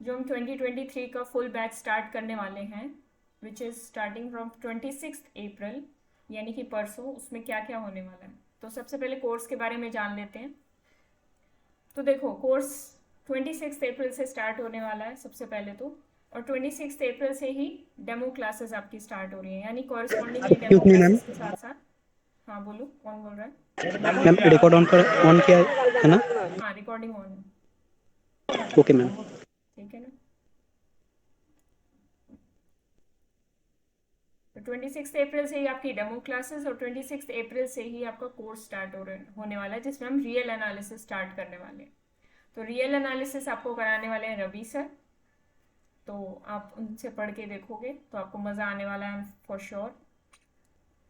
जो हम 2023 का फुल बैच स्टार्ट करने वाले हैं, विच इज़ स्टार्टिंग फ्रॉम 26 अप्रैल, यानी कि परसों, उसमें क्या क्या होने वाला है। तो सबसे पहले कोर्स के बारे में जान लेते हैं। तो देखो, कोर्स 26 अप्रैल से स्टार्ट होने वाला है सबसे पहले तो, और 26 अप्रैल से ही डेमो क्लासेस आपकी स्टार्ट हो रही हैं, यानी correspondingly demo excuse me ma'am. Classes के साथ साथ। हाँ बोलो, कौन बोल रहा है? मैम रिकॉर्ड ऑन किया है ना? हाँ, रिकॉर्डिंग ऑन है। Okay ma'am. ठीक है ना। तो 26 अप्रैल से ही आपकी डेमो क्लासेस और 26 अप्रैल से ही आपका कोर्स स्टार्ट होने वाला है, जिसमें हम रियल एनालिसिस स्टार्ट करने वाले हैं। तो रियल एनालिसिस आपको कराने वाले हैं रवि सर। तो आप उनसे पढ़ के देखोगे तो आपको मज़ा आने वाला है फॉर श्योर।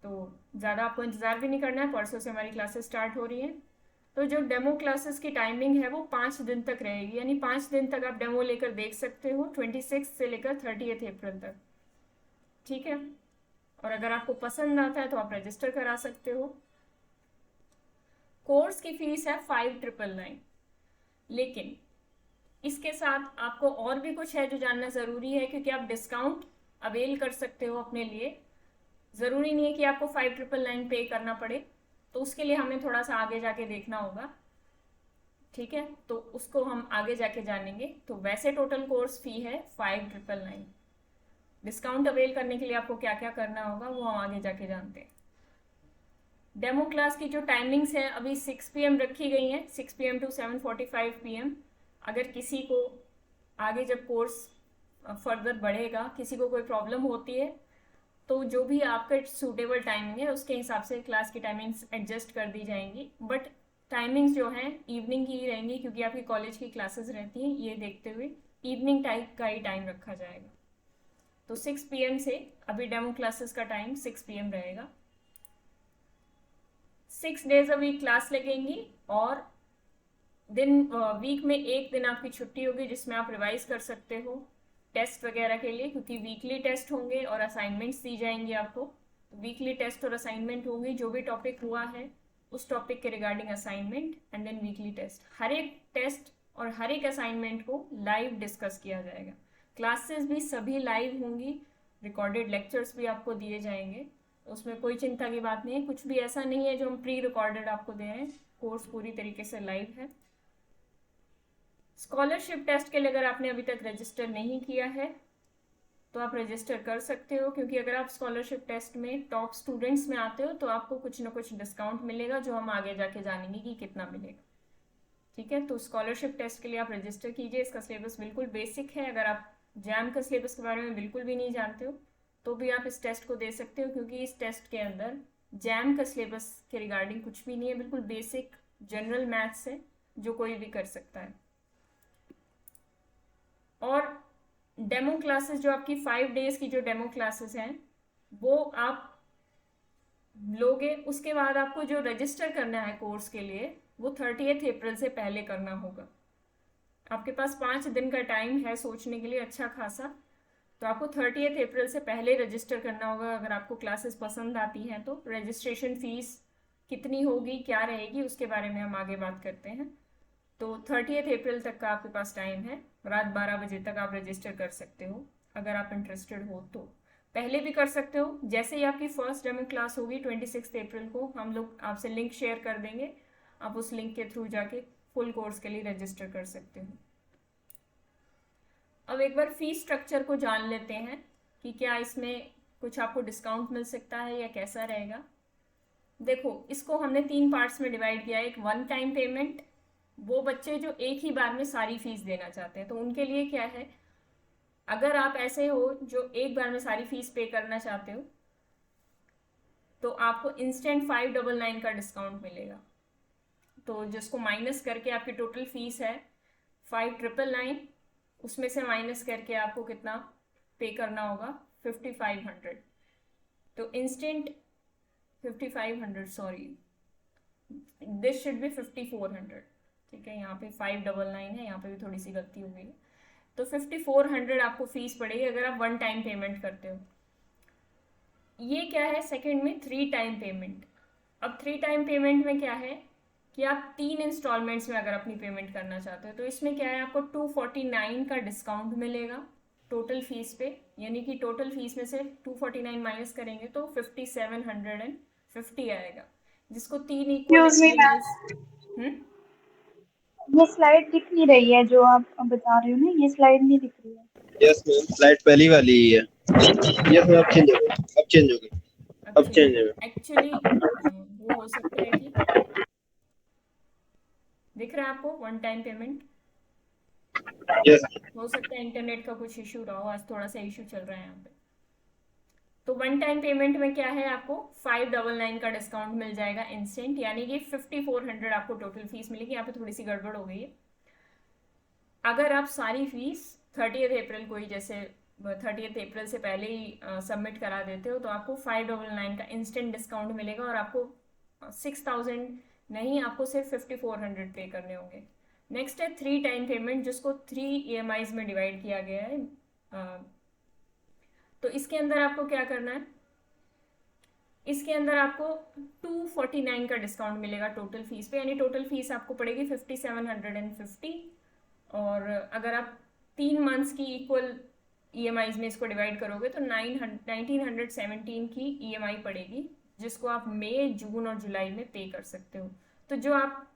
तो ज़्यादा आपको इंतज़ार भी नहीं करना है, परसों से हमारी क्लासेस स्टार्ट हो रही हैं। तो जो डेमो क्लासेस की टाइमिंग है वो 5 दिन तक रहेगी, यानी 5 दिन तक आप डेमो लेकर देख सकते हो, 26 से लेकर 30 अप्रैल तक। ठीक है। और अगर आपको पसंद आता है तो आप रजिस्टर करा सकते हो। कोर्स की फीस है 5,999, लेकिन इसके साथ आपको और भी कुछ है जो जानना ज़रूरी है, क्योंकि आप डिस्काउंट अवेल कर सकते हो अपने लिए। ज़रूरी नहीं है कि आपको 5,999 पे करना पड़े, तो उसके लिए हमें थोड़ा सा आगे जाके देखना होगा। ठीक है, तो उसको हम आगे जाके जानेंगे। तो वैसे टोटल कोर्स फी है 5,999। डिस्काउंट अवेल करने के लिए आपको क्या क्या करना होगा वो हम आगे जाके जानते हैं। डेमो क्लास की जो टाइमिंग्स हैं अभी 6 PM रखी गई हैं, 6 PM टू 7:45 PM। अगर किसी को आगे जब कोर्स फर्दर बढ़ेगा, किसी को कोई प्रॉब्लम होती है, तो जो भी आपका सूटेबल टाइमिंग है उसके हिसाब से क्लास की टाइमिंग्स एडजस्ट कर दी जाएंगी। बट टाइमिंग्स जो हैं इवनिंग की ही रहेंगी, क्योंकि आपकी कॉलेज की क्लासेस रहती हैं, ये देखते हुए इवनिंग टाइप का ही टाइम रखा जाएगा। तो 6 PM से अभी डेमो क्लासेस का टाइम 6 PM रहेगा। 6 days अ वीक क्लास लगेंगी, और वीक में एक दिन आपकी छुट्टी होगी, जिसमें आप रिवाइज कर सकते हो टेस्ट वगैरह के लिए, क्योंकि वीकली टेस्ट होंगे और असाइनमेंट्स दी जाएंगी आपको। वीकली टेस्ट और असाइनमेंट होंगी, जो भी टॉपिक हुआ है उस टॉपिक के regarding assignment, and then weekly test. हर एक टेस्ट और हर एक असाइनमेंट को लाइव डिस्कस किया जाएगा। क्लासेस भी सभी लाइव होंगी, रिकॉर्डेड लेक्चर्स भी आपको दिए जाएंगे। उसमें कोई चिंता की बात नहीं है, कुछ भी ऐसा नहीं है जो हम प्री रिकॉर्डेड आपको दे रहे हैं। कोर्स पूरी तरीके से लाइव है। स्कॉलरशिप टेस्ट के लिए अगर आपने अभी तक रजिस्टर नहीं किया है तो आप रजिस्टर कर सकते हो, क्योंकि अगर आप स्कॉलरशिप टेस्ट में टॉप स्टूडेंट्स में आते हो तो आपको कुछ ना कुछ डिस्काउंट मिलेगा, जो हम आगे जाके जानेंगे कि कितना मिलेगा। ठीक है, तो स्कॉलरशिप टेस्ट के लिए आप रजिस्टर कीजिए। इसका सिलेबस बिल्कुल बेसिक है। अगर आप जैम का सिलेबस के बारे में बिल्कुल भी नहीं जानते हो तो भी आप इस टेस्ट को दे सकते हो, क्योंकि इस टेस्ट के अंदर जैम का सिलेबस के रिगार्डिंग कुछ भी नहीं है, बिल्कुल बेसिक जनरल मैथ्स है जो कोई भी कर सकता है। और डेमो क्लासेस जो आपकी 5 days की जो डेमो क्लासेस हैं वो आप लोगे, उसके बाद आपको जो रजिस्टर करना है कोर्स के लिए वो 30 अप्रैल से पहले करना होगा। आपके पास 5 दिन का टाइम है सोचने के लिए, अच्छा खासा। तो आपको 30 अप्रैल से पहले रजिस्टर करना होगा। अगर आपको क्लासेस पसंद आती हैं तो रजिस्ट्रेशन फीस कितनी होगी, क्या रहेगी, उसके बारे में हम आगे बात करते हैं। तो 30 अप्रैल तक का आपके पास टाइम है, रात 12 बजे तक आप रजिस्टर कर सकते हो। अगर आप इंटरेस्टेड हो तो पहले भी कर सकते हो। जैसे ही आपकी फर्स्ट डेमो क्लास होगी 26 अप्रैल को, हम लोग आपसे लिंक शेयर कर देंगे, आप उस लिंक के थ्रू जाके फुल कोर्स के लिए रजिस्टर कर सकते हो। अब एक बार फीस स्ट्रक्चर को जान लेते हैं कि क्या इसमें कुछ आपको डिस्काउंट मिल सकता है या कैसा रहेगा। देखो, इसको हमने 3 पार्ट्स में डिवाइड किया है। एक वन टाइम पेमेंट, वो बच्चे जो एक ही बार में सारी फीस देना चाहते हैं तो उनके लिए क्या है, अगर आप ऐसे हो जो एक बार में सारी फीस पे करना चाहते हो तो आपको इंस्टेंट 599 का डिस्काउंट मिलेगा। तो जिसको माइनस करके आपकी टोटल फीस है 5,999, उसमें से माइनस करके आपको कितना पे करना होगा, 5,500। तो instant 5,500, sorry this should be 5,400। ठीक है, यहाँ पे 599 है, यहाँ पे भी थोड़ी सी गलती हो गई है। तो 5,400 आपको फीस पड़ेगी अगर आप वन टाइम पेमेंट करते हो। ये क्या है, सेकंड में 3 टाइम पेमेंट। अब 3 टाइम पेमेंट में क्या है, कि आप 3 इंस्टॉलमेंट्स में अगर अपनी पेमेंट करना चाहते हो, तो इसमें क्या है, आपको 249 का डिस्काउंट मिलेगा टोटल फीस पे, यानी कि टोटल फीस में से 249 माइनस करेंगे तो 5750 आएगा, जिसको 3 equal excuse me EMIs. Ma'am, ये स्लाइड दिख नहीं रही है जो आप बता रहे हो ना, ये स्लाइड नहीं दिख रही है। यस मैम, स्लाइड पहली वाली ही है। यस मैम, अब चेंज हो गई, अब चेंज हो गई, अब चेंज है मैम। एक्चुअली वो हो सकता है कि दिख रहा है आपको वन टाइम पेमेंट, यस हो सकता है इंटरनेट का कुछ इशू रहा हो, आज थोड़ा सा इशू चल रहा है यहाँ पे। तो वन टाइम पेमेंट में क्या है, आपको 599 का डिस्काउंट मिल जाएगा इंस्टेंट, यानी कि 5400 आपको टोटल फीस मिलेगी। यहाँ पे थोड़ी सी गड़बड़ हो गई है। अगर आप सारी फीस 30 अप्रैल को ही, जैसे 30 अप्रैल से पहले ही सबमिट करा देते हो, तो आपको 599 का इंस्टेंट डिस्काउंट मिलेगा और आपको 6000 नहीं, आपको सिर्फ 5400 पे करने होंगे। नेक्स्ट है 3 टाइम पेमेंट, जिसको 3 EMIs में डिवाइड किया गया है। तो इसके अंदर आपको क्या करना है, इसके अंदर आपको 249 का डिस्काउंट मिलेगा टोटल फीस पे, यानी टोटल फीस आपको पड़ेगी 5750। और अगर आप 3 मंथ्स की इक्वल EMIs में इसको डिवाइड करोगे तो 1917 की EMI पड़ेगी, जिसको आप मई, जून और जुलाई में पे कर सकते हो। तो जो आप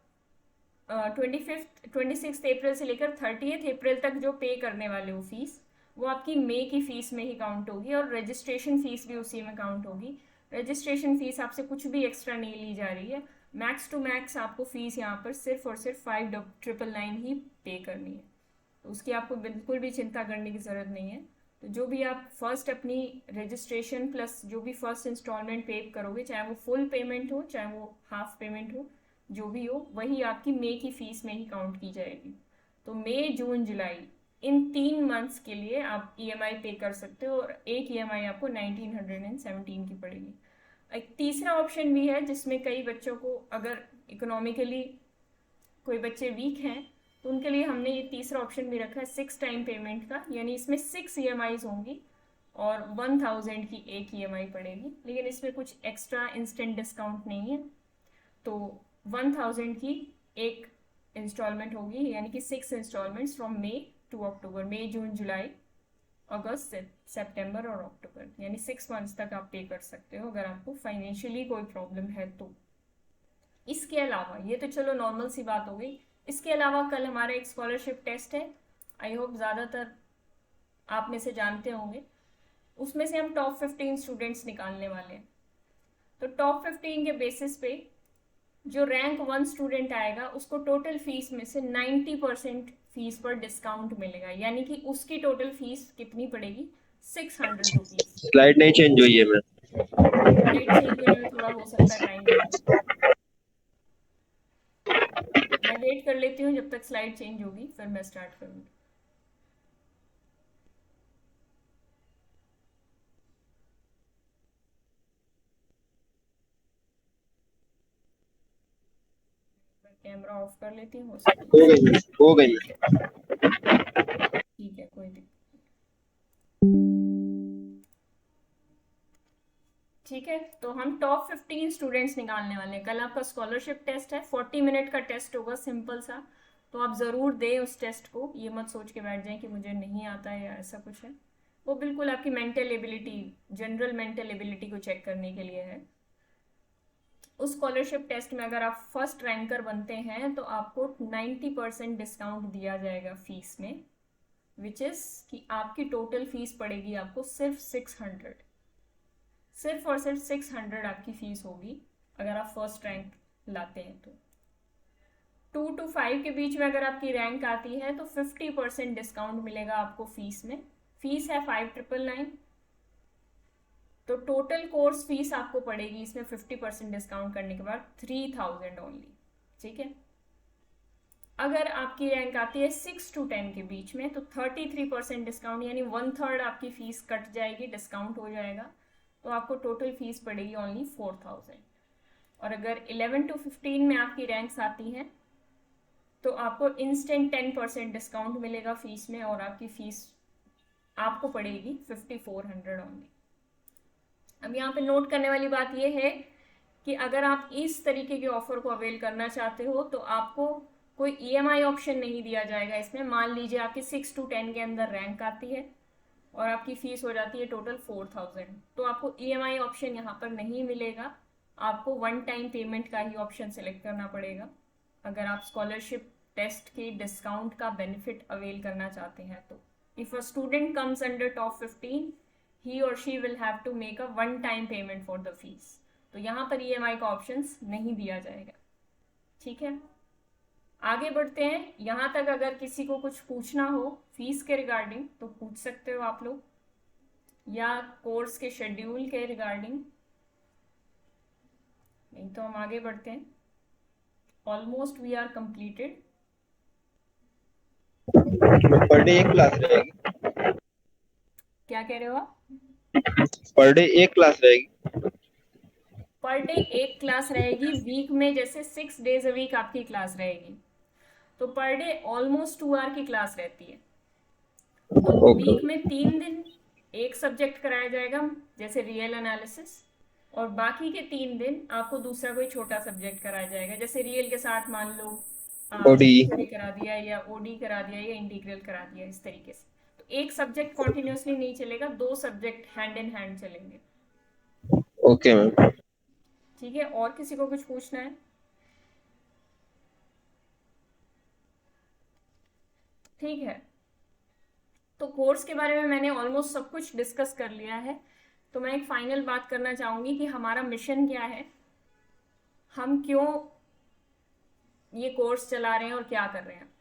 26 अप्रैल से लेकर 30 अप्रैल तक जो पे करने वाले हो फीस, वो आपकी मई की फीस में ही काउंट होगी, और रजिस्ट्रेशन फीस भी उसी में काउंट होगी। रजिस्ट्रेशन फीस आपसे कुछ भी एक्स्ट्रा नहीं ली जा रही है। मैक्स टू मैक्स आपको फीस यहाँ पर सिर्फ और सिर्फ 5999 ही पे करनी है, तो उसकी आपको बिल्कुल भी चिंता करने की ज़रूरत नहीं है। तो जो भी आप फर्स्ट अपनी रजिस्ट्रेशन प्लस जो भी फर्स्ट इंस्टॉलमेंट पे करोगे, चाहे वो फुल पेमेंट हो चाहे वो हाफ पेमेंट हो, जो भी हो, वही आपकी मई की फीस में ही काउंट की जाएगी। तो मई, जून, जुलाई, इन 3 मंथ्स के लिए आप EMI पे कर सकते हो, और एक EMI आपको 1917 की पड़ेगी। एक तीसरा ऑप्शन भी है, जिसमें कई बच्चों को, अगर इकोनॉमिकली कोई बच्चे वीक हैं, तो उनके लिए हमने ये तीसरा ऑप्शन भी रखा है 6 टाइम पेमेंट का, यानी इसमें 6 EMIs होंगी और 1000 की एक EMI पड़ेगी, लेकिन इसमें कुछ एक्स्ट्रा इंस्टेंट डिस्काउंट नहीं है। तो 1000 की एक इंस्टॉलमेंट होगी, यानी कि 6 इंस्टॉलमेंट्स फ्रॉम मई टू अक्टूबर, मई, जून, जुलाई, अगस्त, सितंबर और अक्टूबर, यानी 6 मंथ्स तक आप पे कर सकते हो अगर आपको फाइनेंशियली कोई प्रॉब्लम है तो। इसके अलावा, ये तो चलो नॉर्मल सी बात हो गई, इसके अलावा कल हमारा एक स्कॉलरशिप टेस्ट है, आई होप ज़्यादातर आप में से जानते होंगे। उसमें से हम टॉप 15 स्टूडेंट्स निकालने वाले हैं। तो टॉप 15 के बेसिस पे जो रैंक 1 स्टूडेंट आएगा, उसको टोटल फीस में से 90% फीस पर डिस्काउंट मिलेगा, यानी कि उसकी टोटल फीस कितनी पड़ेगी, 600 रुपीज। स्लाइड नहीं चेंज हुई है मैम। स्लाइड चेंज होने में थोड़ा हो सकता है टाइम लगेगा, मैं वेट कर लेती हूँ जब तक स्लाइड चेंज होगी, फिर मैं स्टार्ट करूँगी। कैमरा ऑफ कर लेती हूँ, हो गई मैम, हो गई मैम। ठीक है, कोई दिक्कत। ठीक है, तो हम टॉप 15 स्टूडेंट्स निकालने वाले हैं। कल आपका स्कॉलरशिप टेस्ट है, 40 मिनट का टेस्ट होगा, सिंपल सा। तो आप ज़रूर दें उस टेस्ट को, ये मत सोच के बैठ जाएं कि मुझे नहीं आता है या ऐसा कुछ है। वो बिल्कुल आपकी mental ability, general mental ability को चेक करने के लिए है। उस स्कॉलरशिप टेस्ट में अगर आप फर्स्ट रैंकर बनते हैं तो आपको 90% डिस्काउंट दिया जाएगा फीस में, विच इज़ कि आपकी टोटल फीस पड़ेगी आपको सिर्फ 600, सिर्फ और सिर्फ 600 आपकी फीस होगी अगर आप फर्स्ट रैंक लाते हैं। तो 2 to 5 के बीच में अगर आपकी रैंक आती है तो 50% डिस्काउंट मिलेगा आपको फीस में। फीस है 5999, तो टोटल कोर्स फीस आपको पड़ेगी इसमें 50% डिस्काउंट करने के बाद 3000 ओनली। ठीक है, अगर आपकी रैंक आती है 6 to 10 के बीच में तो 33% डिस्काउंट, यानी 1/3 आपकी फीस कट जाएगी, डिस्काउंट हो जाएगा, तो आपको टोटल फीस पड़ेगी ओनली 4000। और अगर 11 to 15 में आपकी रैंक्स आती हैं तो आपको इंस्टेंट 10% डिस्काउंट मिलेगा फीस में, और आपकी फीस आपको पड़ेगी 5400 ओनली। अब यहाँ पे नोट करने वाली बात यह है कि अगर आप इस तरीके के ऑफर को अवेल करना चाहते हो तो आपको कोई ईएमआई ऑप्शन नहीं दिया जाएगा इसमें। मान लीजिए आपकी 6 to 10 के अंदर रैंक आती है और आपकी फीस हो जाती है टोटल 4000, तो आपको ईएमआई ऑप्शन यहाँ पर नहीं मिलेगा, आपको वन टाइम पेमेंट का ही ऑप्शन सेलेक्ट करना पड़ेगा अगर आप स्कॉलरशिप टेस्ट के डिस्काउंट का बेनिफिट अवेल करना चाहते हैं तो। If a student comes under top 15 he or she will have to make a one time payment for the fees। तो यहाँ पर ईएमआई का ऑप्शंस नहीं दिया जाएगा। ठीक है, आगे बढ़ते हैं। यहाँ तक अगर किसी को कुछ पूछना हो फीस के रिगार्डिंग तो पूछ सकते हो आप लोग, या कोर्स के शेड्यूल के रिगार्डिंग। नहीं तो हम आगे बढ़ते हैं। Almost we are completed. Per day एक क्लास रहेगी? क्या कह रहे हो आप? पर डे एक क्लास रहेगी? पर डे एक क्लास रहेगी वीक में, जैसे 6 days a week आपकी क्लास रहेगी तो पर डे ऑलमोस्ट 2 hour की क्लास रहती है। तो वीक में 3 दिन एक सब्जेक्ट कराया जाएगा जैसे रियल एनालिसिस, और बाकी के 3 दिन आपको दूसरा कोई छोटा सब्जेक्ट कराया जाएगा, जैसे रियल के साथ मान लो ओडी करा दिया या ओडी करा दिया या इंटीग्रल करा दिया, इस तरीके से। तो एक सब्जेक्ट कॉन्टिन्यूसली नहीं चलेगा, 2 सब्जेक्ट हैंड इन हैंड चलेंगे। Okay ma'am. ठीक है, और किसी को कुछ पूछना है? ठीक है, तो कोर्स के बारे में मैंने ऑलमोस्ट सब कुछ डिस्कस कर लिया है। तो मैं एक फाइनल बात करना चाहूँगी कि हमारा मिशन क्या है, हम क्यों ये कोर्स चला रहे हैं और क्या कर रहे हैं।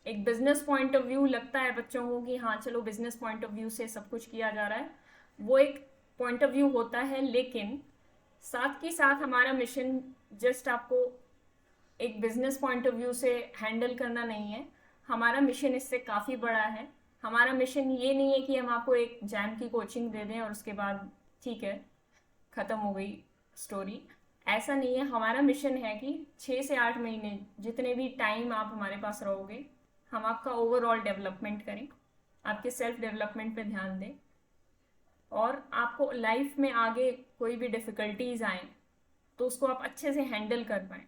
एक बिजनेस पॉइंट ऑफ व्यू लगता है बच्चों को कि हाँ चलो बिजनेस पॉइंट ऑफ व्यू से सब कुछ किया जा रहा है, वो एक पॉइंट ऑफ व्यू होता है, लेकिन साथ के साथ हमारा मिशन जस्ट आपको एक बिजनेस पॉइंट ऑफ व्यू से हैंडल करना नहीं है। हमारा मिशन इससे काफ़ी बड़ा है। हमारा मिशन ये नहीं है कि हम आपको एक जैम की कोचिंग दे दें और उसके बाद ठीक है ख़त्म हो गई स्टोरी, ऐसा नहीं है। हमारा मिशन है कि 6 से 8 महीने जितने भी टाइम आप हमारे पास रहोगे, हम आपका ओवरऑल डेवलपमेंट करें, आपके सेल्फ डेवलपमेंट पे ध्यान दें, और आपको लाइफ में आगे कोई भी डिफ़िकल्टीज आए तो उसको आप अच्छे से हैंडल कर पाएँ,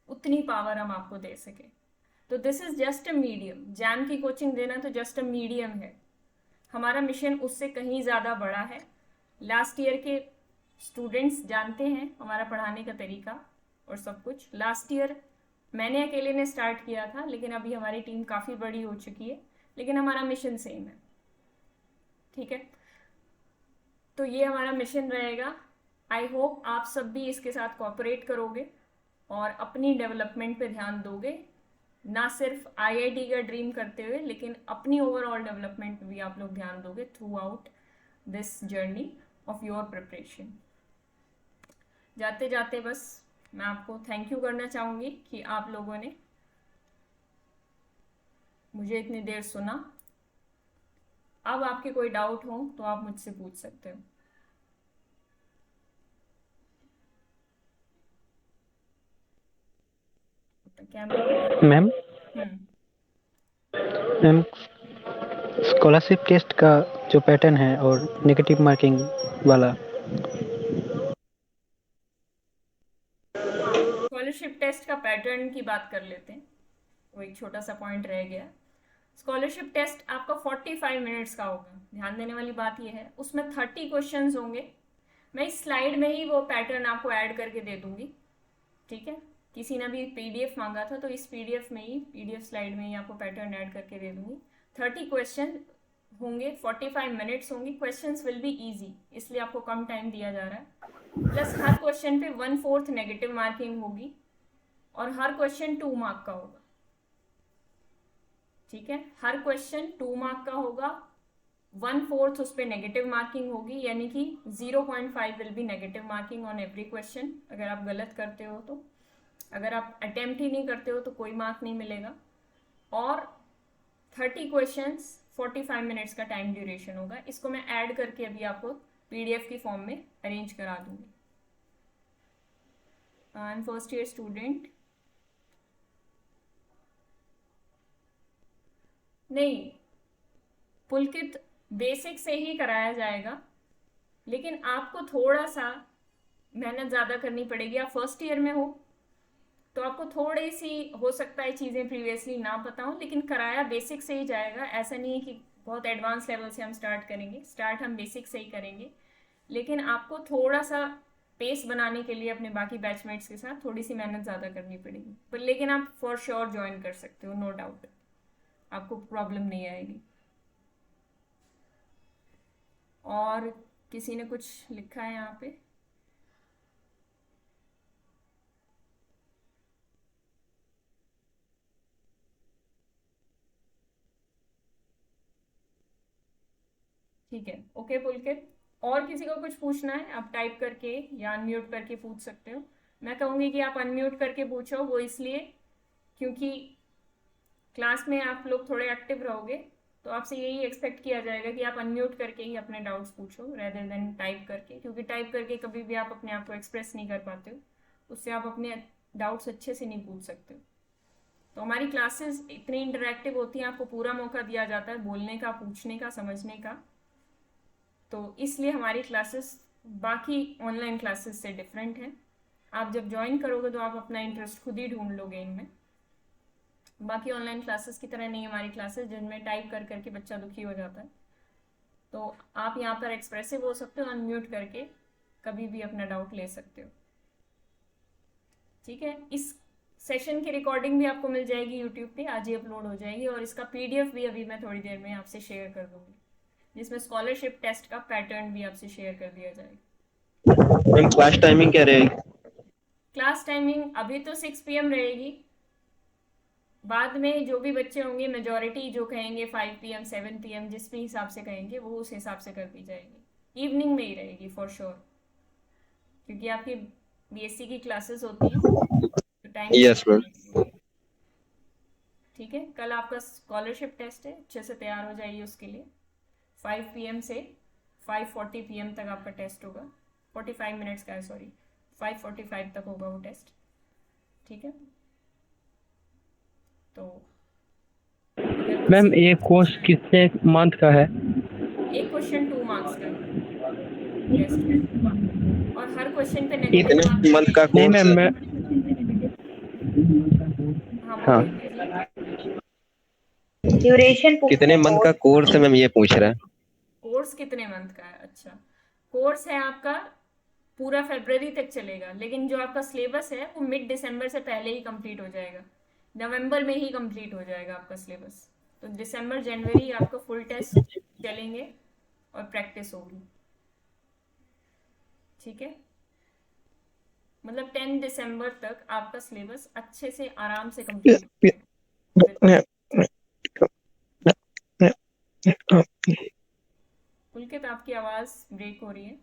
उतनी पावर हम आपको दे सकें। तो this is just a medium. Jam की कोचिंग देना तो जस्ट अ मीडियम है, हमारा मिशन उससे कहीं ज़्यादा बड़ा है। लास्ट ईयर के स्टूडेंट्स जानते हैं हमारा पढ़ाने का तरीका और सब कुछ। लास्ट ईयर मैंने अकेले ने स्टार्ट किया था, लेकिन अभी हमारी टीम काफ़ी बड़ी हो चुकी है, लेकिन हमारा मिशन सेम है। ठीक है, तो ये हमारा मिशन रहेगा। आई होप आप सब भी इसके साथ कोऑपरेट करोगे और अपनी डेवलपमेंट पे ध्यान दोगे, ना सिर्फ आईआईटी का ड्रीम करते हुए, लेकिन अपनी ओवरऑल डेवलपमेंट पे भी आप लोग ध्यान दोगे through out this journey of your preparation. जाते जाते बस मैं आपको थैंक यू करना चाहूँगी कि आप लोगों ने मुझे इतनी देर सुना। अब आपके कोई डाउट हो तो आप मुझसे पूछ सकते हो। Camera ma'am ma'am scholarship test का जो पैटर्न है और नेगेटिव मार्किंग वाला, स्कॉलरशिप टेस्ट का पैटर्न की बात कर लेते हैं, वो एक छोटा सा पॉइंट रह गया। स्कॉलरशिप टेस्ट आपका 45 मिनट्स का होगा। ध्यान देने वाली बात यह है, उसमें 30 क्वेश्चंस होंगे। मैं इस स्लाइड में ही वो पैटर्न आपको ऐड करके दे दूंगी। ठीक है, किसी ने भी पीडीएफ मांगा था तो इस पीडीएफ में ही, पीडीएफ स्लाइड में ही आपको पैटर्न ऐड करके दे दूंगी। 30 क्वेश्चन होंगे, 45 मिनट्स होंगी। क्वेश्चंस विल बी इजी, इसलिए आपको कम टाइम दिया जा रहा है। प्लस हर क्वेश्चन पे 1/4 नेगेटिव मार्किंग होगी और हर क्वेश्चन 2 मार्क का होगा। ठीक है, हर क्वेश्चन 2 मार्क का होगा, 1/4 उस पर नेगेटिव मार्किंग होगी, यानी कि 0.5 will be negative marking on every question अगर आप गलत करते हो तो। अगर आप अटेम्प्ट ही नहीं करते हो तो कोई मार्क नहीं मिलेगा। और 30 क्वेश्चंस 45 मिनट्स का टाइम ड्यूरेशन होगा। इसको मैं ऐड करके अभी आपको पीडीएफ की फॉर्म में अरेंज करा दूंगी। I am first year student. नहीं, पुलकित बेसिक से ही कराया जाएगा, लेकिन आपको थोड़ा सा मेहनत ज़्यादा करनी पड़ेगी। आप फर्स्ट ईयर में हो तो आपको थोड़ी सी हो सकता है चीज़ें प्रीवियसली ना पता हो, लेकिन कराया बेसिक से ही जाएगा। ऐसा नहीं है कि बहुत एडवांस लेवल से हम स्टार्ट करेंगे, स्टार्ट हम बेसिक से ही करेंगे। लेकिन आपको थोड़ा सा पेस बनाने के लिए अपने बाकी बैचमेट्स के साथ थोड़ी सी मेहनत ज़्यादा करनी पड़ेगी, पर लेकिन आप फॉर श्योर ज्वाइन कर सकते हो, नो डाउट, आपको प्रॉब्लम नहीं आएगी। और किसी ने कुछ लिखा है यहाँ पे? ठीक है, ओके पुलकित। और किसी को कुछ पूछना है आप टाइप करके या अनम्यूट करके पूछ सकते हो। मैं कहूँगी कि आप अनम्यूट करके पूछो, वो इसलिए क्योंकि क्लास में आप लोग थोड़े एक्टिव रहोगे तो आपसे यही एक्सपेक्ट किया जाएगा कि आप अनम्यूट करके ही अपने डाउट्स पूछो रेदर देन टाइप करके, क्योंकि टाइप करके कभी भी आप अपने आप को एक्सप्रेस नहीं कर पाते हो, उससे आप अपने डाउट्स अच्छे से नहीं पूछ सकते हो। तो हमारी क्लासेस इतनी इंटरेक्टिव होती हैं, आपको पूरा मौका दिया जाता है बोलने का, पूछने का, समझने का। तो इसलिए हमारी क्लासेस बाकी ऑनलाइन क्लासेस से डिफरेंट हैं। आप जब ज्वाइन करोगे तो आप अपना इंटरेस्ट खुद ही ढूंढ लोगे इनमें। बाकी ऑनलाइन क्लासेस की तरह नहीं हमारी क्लासेस जिनमें टाइप कर करके बच्चा दुखी हो जाता है। तो आप यहाँ पर एक्सप्रेसिव हो सकते हो, अनम्यूट करके कभी भी अपना डाउट ले सकते हो। ठीक है, इस सेशन की रिकॉर्डिंग भी आपको मिल जाएगी यूट्यूब पे, आज ही अपलोड हो जाएगी, और इसका पीडीएफ भी अभी मैं थोड़ी देर में आपसे शेयर कर दूंगी, जिसमें स्कॉलरशिप टेस्ट का पैटर्न भी आपसे शेयर कर दिया जाएगा। मैम क्लास टाइमिंग क्या रहेगी? क्लास टाइमिंग अभी तो 6 PM रहेगी, बाद में जो भी बच्चे होंगे मेजॉरिटी जो कहेंगे 5 PM 7 PM जिस भी हिसाब से कहेंगे वो उस हिसाब से कर दी जाएगी। इवनिंग में ही रहेगी फॉर श्योर, क्योंकि आपकी बीएससी की क्लासेस होती हैं तो टाइम। Yes ma'am. ठीक है, कल आपका स्कॉलरशिप टेस्ट है, अच्छे से तैयार हो जाइए उसके लिए। 5 PM से 5:40 PM तक आपका टेस्ट होगा, 45 मिनट्स का है, सॉरी 5:45 तक होगा वो टेस्ट। ठीक है, तो मैम ये कोर्स कितने मंथ का है? एक क्वेश्चन 2 मार्क्स का टेस्ट में, और हर क्वेश्चन पे नेगेटिव कितने मार्क्स। मंथ का नहीं कोर्स मैम, है? हाँ हाँ। ड्यूरेशन कितने मंथ का कोर्स है मैम, ये पूछ रहा है। कोर्स कितने मंथ का है? अच्छा, कोर्स है आपका पूरा फरवरी तक चलेगा, लेकिन जो आपका सिलेबस है वो मिड दिसंबर से पहले ही कंप्लीट हो जाएगा, नवंबर में ही कंप्लीट हो जाएगा आपका सिलेबस। तो दिसंबर जनवरी आपका फुल टेस्ट चलेंगे और प्रैक्टिस होगी। ठीक है, मतलब 10 दिसंबर तक आपका सिलेबस अच्छे से आराम से कंप्लीट। पुलकित आपकी आवाज ब्रेक हो रही है,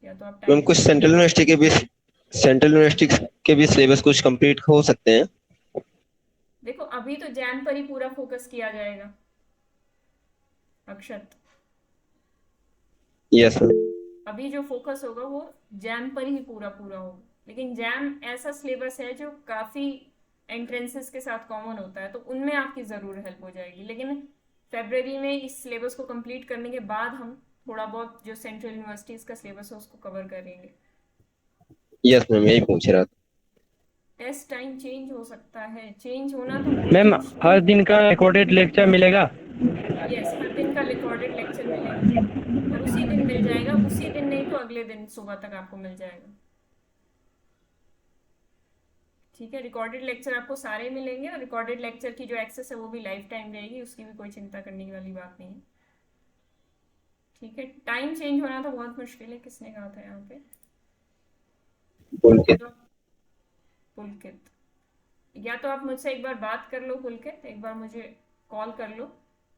या तो आप मैम कुछ सेंट्रल यूनिवर्सिटी के भी सिलेबस कुछ कंप्लीट हो सकते हैं। देखो अभी तो जैम पर ही पूरा फोकस किया जाएगा अक्षत। Yes ma'am. अभी जो फोकस होगा वो जैम पर ही पूरा होगा, लेकिन जैम ऐसा सिलेबस है जो काफ़ी एंट्रेंसेस के साथ कॉमन होता है, तो उनमें आपकी ज़रूर हेल्प हो जाएगी। लेकिन फरवरी में इस सिलेबस को कंप्लीट करने के बाद हम थोड़ा बहुत जो सेंट्रल यूनिवर्सिटीज़ का सिलेबस है उसको कवर करेंगे। यस मैम, यही पूछ रहा था। टेस्ट टाइम चेंज हो सकता है, चेंज होना तो मैम हर दिन का रिकॉर्डेड लेक्चर मिलेगा? यस, हर दिन का रिकॉर्डेड लेक्चर मिलेगा, और उसी दिन मिल जाएगा, उसी दिन नहीं तो अगले दिन सुबह तक आपको मिल जाएगा। ठीक है, रिकॉर्डेड लेक्चर आपको सारे मिलेंगे, और रिकॉर्डेड लेक्चर की जो एक्सेस है वो भी लाइफ टाइम रहेगी, उसकी भी कोई चिंता करने वाली बात नहीं है। ठीक है, टाइम चेंज होना तो बहुत मुश्किल है। किसने कहा था यहाँ पे? पुलकित। या तो आप मुझसे एक बार बात कर लो पुलकित, एक बार मुझे कॉल कर लो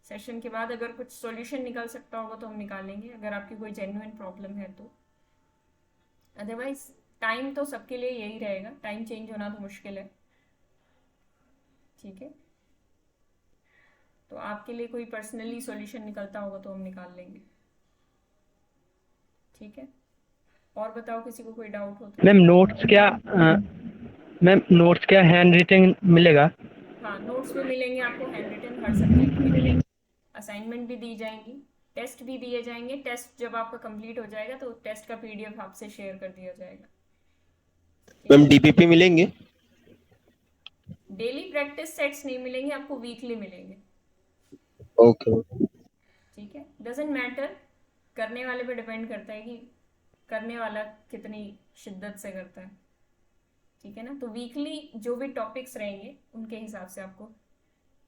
सेशन के बाद, अगर कुछ सॉल्यूशन निकल सकता होगा तो हम निकालेंगे, अगर आपकी कोई जेन्युइन प्रॉब्लम है तो। अदरवाइज टाइम तो सबके लिए यही रहेगा, टाइम चेंज होना तो मुश्किल है। ठीक है, तो आपके लिए कोई पर्सनली सॉल्यूशन निकलता होगा तो हम निकाल लेंगे। ठीक है, और बताओ किसी को कोई डाउट हो तो। मैम नोट्स क्या हैंड रिटन मिलेगा? हाँ, नोट्स भी मिलेंगे आपको हैंड रिटन हर सब्जेक्ट में, असाइनमेंट भी दी जाएंगी, टेस्ट भी दिए जाएंगे। टेस्ट जब आपका कंप्लीट हो जाएगा तो टेस्ट का पीडीएफ आपसे शेयर कर दिया जाएगा। मैम डीपीपी मिलेंगे? डेली प्रैक्टिस सेट्स नहीं मिलेंगे आपको, वीकली मिलेंगे। ओके। ठीक है, डजेंट मैटर, करने वाले पे डिपेंड करता है कि करने वाला कितनी शिद्दत से करता है। ठीक है ना, तो वीकली जो भी टॉपिक्स रहेंगे उनके हिसाब से आपको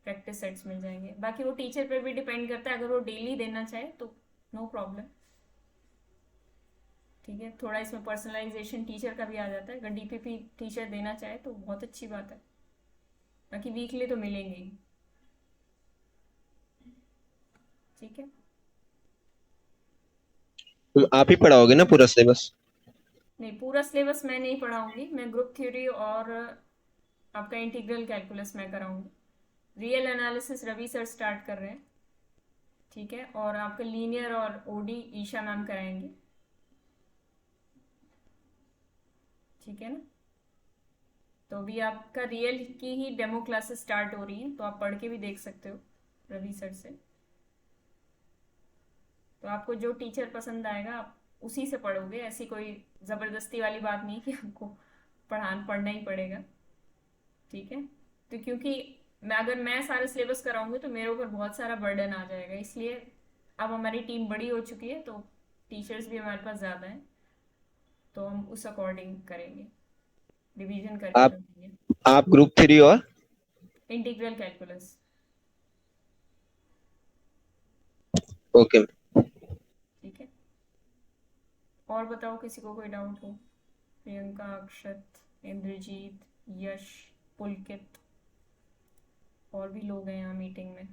प्रैक्टिस सेट्स मिल जाएंगे। बाकी वो टीचर पे भी डिपेंड करता है, अगर वो डेली देना चाहे तो नो प्रॉब्लम। ठीक है, थोड़ा इसमें पर्सनलाइजेशन टीचर का भी आ जाता है, अगर डीपीपी टीचर देना चाहे तो बहुत अच्छी बात है, बाकी वीकली तो मिलेंगे ही। ठीक है, आप ही पढ़ाओगे ना पूरा सिलेबस? नहीं पूरा सिलेबस मैं नहीं पढ़ाऊंगी, मैं ग्रुप थ्योरी और आपका इंटीग्रल कैलकुलस मैं कराऊंगी। Real analysis Ravi sir start कर रहे हैं। ठीक है, और आपका लीनियर और ओडी ईशा मैम कराएंगे। ठीक है ना, तो अभी आपका रियल की ही डेमो क्लासेस स्टार्ट हो रही हैं, तो आप पढ़ के भी देख सकते हो रवि सर से। तो आपको जो टीचर पसंद आएगा आप उसी से पढ़ोगे, ऐसी कोई ज़बरदस्ती वाली बात नहीं कि आपको पढ़ना ही पड़ेगा। ठीक है, तो क्योंकि अगर मैं सारा सिलेबस कराऊंगी तो मेरे ऊपर बहुत सारा बर्डन आ जाएगा, इसलिए अब हमारी टीम बड़ी हो चुकी है तो टीचर्स भी हमारे पास ज़्यादा हैं, तो हम उस अकॉर्डिंग करेंगे, डिवीजन करके आप करेंगे। आप ग्रुप 3 और इंटीग्रल कैलकुलस। ओके। ठीक है, और बताओ किसी को कोई डाउट हो? प्रियंका, अक्षत, इंद्रजीत, यश, पुलकित, और भी लोग हैं यहाँ मीटिंग में।